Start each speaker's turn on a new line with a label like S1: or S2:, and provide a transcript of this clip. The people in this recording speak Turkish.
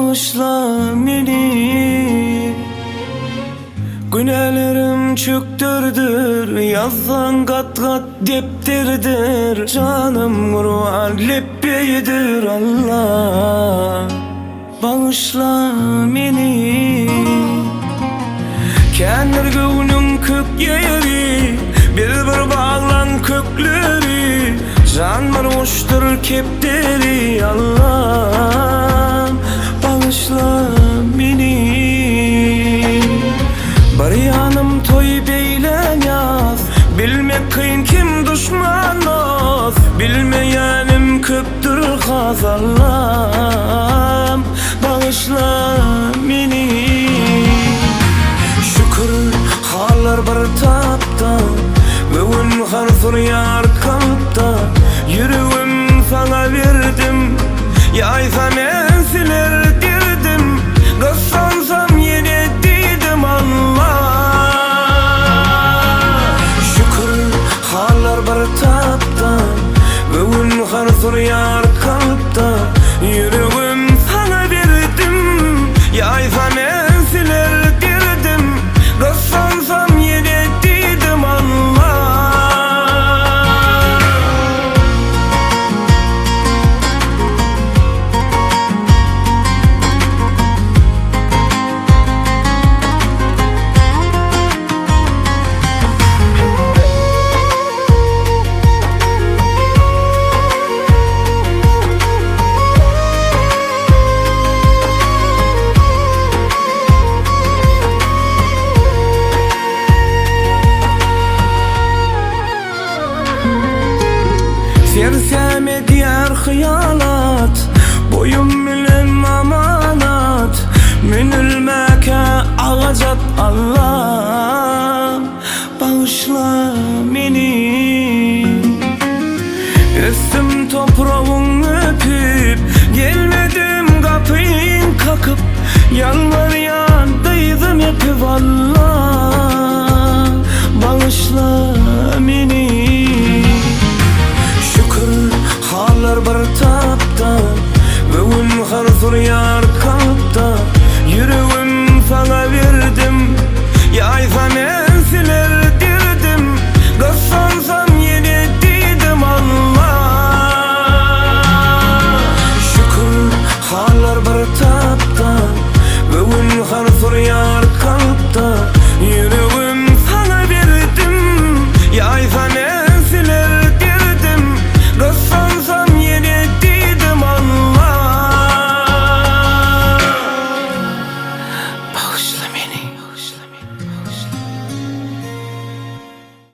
S1: bağışla beni. Günahlarım çöktürdür, yazdan kat kat deptirdir. Canım Kur'an leppeyidir Allah. Bağışla beni. Kendir göğünün kök yeri, bir bağlan kökleri. Canlar uçtur kepteri Allah. Bağışla beni. Bir yanım toy beylen yaz, bilmek kıyın kim düşman oz. Bilmeyenim köptür haz Allah'ım. Bağışla beni. Şükür haller bir tapta, bugün harzur yar kalıpta. Yüreğim sana verdim, yaysam ensiler dirdim. Kıskansam yine dedim Allah. Şükür haller bir tapta, bugün harzur yar kalıpta. Yüreğim sana verdim, yaysam ensiler dirdim. Kıskansam yine dedim Allah. Serseme diğer hıyalat, boyum bilen amanat. Minülmeke ağacat Allah. Bağışla beni. Üstüm toprağın öpüp, gelmedim kapıyın kakıp. Yalvar yandıydım hep vallahi.